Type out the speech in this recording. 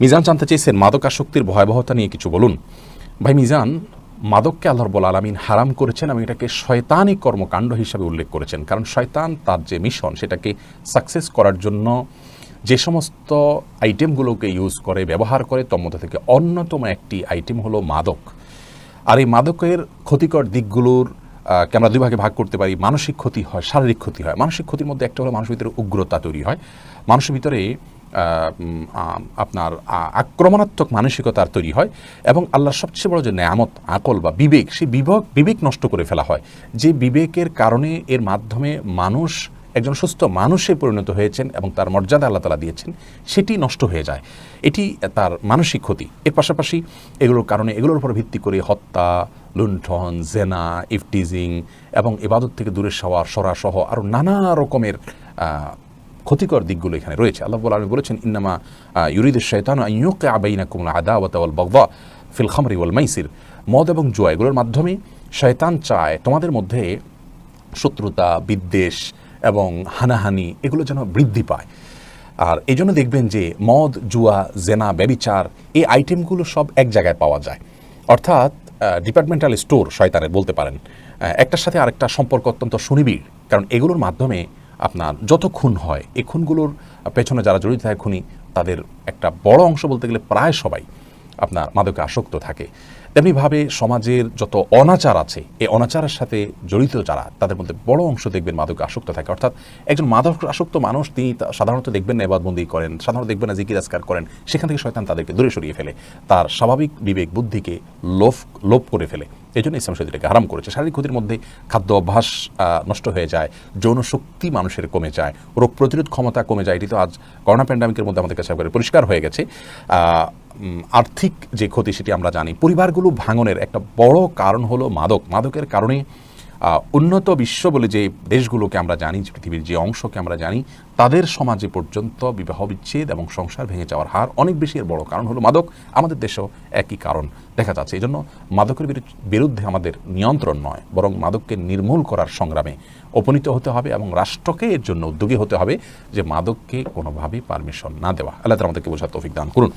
মিজান জানতে চেয়েছেন মাদকাসক্তির ভয়াবহতা নিয়ে কিছু বলুন। ভাই মিজান, মাদককে আল্লাহ রাব্বুল আলামিন হারাম করেছেন এবং এটাকে শয়তানি কর্মকাণ্ড হিসাবে উল্লেখ করেছেন। কারণ শয়তান তার যে মিশন সেটাকে সাকসেস করার জন্য যে সমস্ত আইটেমগুলোকে ইউজ করে, ব্যবহার করে, তোর মধ্যে থেকে অন্যতম একটি আইটেম হলো মাদক। আর এই মাদকের ক্ষতিকর দিকগুলোর কে আমরা দুই ভাগে ভাগ করতে পারি। মানসিক ক্ষতি হয়, শারীরিক ক্ষতি হয়। মানসিক ক্ষতির মধ্যে একটা হলো মানুষের ভিতরে উগ্রতা তৈরি হয়, মানুষের ভিতরে আপনার আক্রমণাত্মক মানসিকতার তৈরি হয়, এবং আল্লাহর সবচেয়ে বড় যে নেয়ামত আকল বা বিবেক, সেই বিবেক নষ্ট করে ফেলা হয়। যে বিবেকের কারণে এর মাধ্যমে মানুষ একজন সুস্থ মানুষে পরিণত হয়েছেন এবং তার মর্যাদা আল্লাহ তাআলা দিয়েছেন, সেটি নষ্ট হয়ে যায়। এটি তার মানসিক ক্ষতি। এর পাশাপাশি এগুলোর কারণে, এগুলোর উপর ভিত্তি করে হত্যা, লুণ্ঠন, জেনা, ইফটিজিং এবং ইবাদত থেকে দূরে সরা সহ আরও নানা রকমের ক্ষতিকর দিকগুলো এখানে রয়েছে। আল্লাহ রাব্বুল আলামিন বলেছেন, ইন্নামা ইউরিদুশ শাইতানু আন ইউকিআ বাইনাকুমুল আদাওয়াতা ওয়াল বাগদা ফিল খামরি ওয়াল মাইসির। মদ এবং জুয়া এগুলোর মাধ্যমে শয়তান চায় তোমাদের মধ্যে শত্রুতা, বিদ্বেষ এবং হানাহানি এগুলো যেন বৃদ্ধি পায়। আর এই জন্য দেখবেন যে মদ, জুয়া, জেনা, ব্যভিচার এই আইটেমগুলো সব এক জায়গায় পাওয়া যায়। অর্থাৎ ডিপার্টমেন্টাল স্টোর শয়তানের বলতে পারেন। একটার সাথে আরেকটা সম্পর্ক অত্যন্ত সুনিবিড়। কারণ এগুলোর মাধ্যমে আপনার যত খুন হয়, এই খুনগুলোর পেছনে যারা জড়িত থাকে খুনি, তাদের একটা বড় অংশ বলতে গেলে প্রায় সবাই আপনার মাদকে আসক্ত থাকে। তেমনিভাবে সমাজের যত অনাচার আছে, এই অনাচারের সাথে জড়িত যারা, তাদের মধ্যে বড় অংশ দেখবেন মাদকে আসক্ত থাকে। অর্থাৎ একজন মাদক আসক্ত মানুষ, তিনি সাধারণত দেখবেন না ইবাদতবন্দি করেন, সাধারণত দেখবেন না জিকির আজকার করেন, সেখান থেকে শয়তান তাদেরকে দূরে সরিয়ে ফেলে, তার স্বাভাবিক বিবেক বুদ্ধিকে লোপ করে ফেলে। এই জন্য ইসলাম শরীয়ত এটাকে হারাম করেছে। শারীরিক ক্ষতির মধ্যে খাদ্য অভ্যাস নষ্ট হয়ে যায়, যৌন শক্তি মানুষের কমে যায়, রোগ প্রতিরোধ ক্ষমতা কমে যায়। এটি তো আজ করোনা প্যান্ডামিকের মধ্যে আমাদের কাছে একবারে পরিষ্কার হয়ে গেছে। আর্থিক যে ক্ষতি সেটি আমরা জানি। পরিবারগুলো ভাঙনের একটা বড় কারণ হলো মাদক। মাদকের কারণে উন্নত বিশ্ব বলে যে দেশগুলোকে আমরা জানি, পৃথিবীর যে অংশকে আমরা জানি, তাদের সমাজে পর্যন্ত বিবাহ বিচ্ছেদ এবং সংসার ভেঙে যাওয়ার হার অনেক বেশি। এর বড় কারণ হলো মাদক। আমাদের দেশেও একই কারণ দেখা যাচ্ছে। এই জন্য মাদকের বিরুদ্ধে আমাদের নিয়ন্ত্রণ নয়, বরং মাদককে নির্মূল করার সংগ্রামে উপনীত হতে হবে এবং রাষ্ট্রকে এর জন্য উদ্যোগী হতে হবে যে মাদককে কোনোভাবেই পারমিশন না দেওয়া। আল্লাহ তাআলা আমাদেরকে বোঝার তৌফিক দান করুন।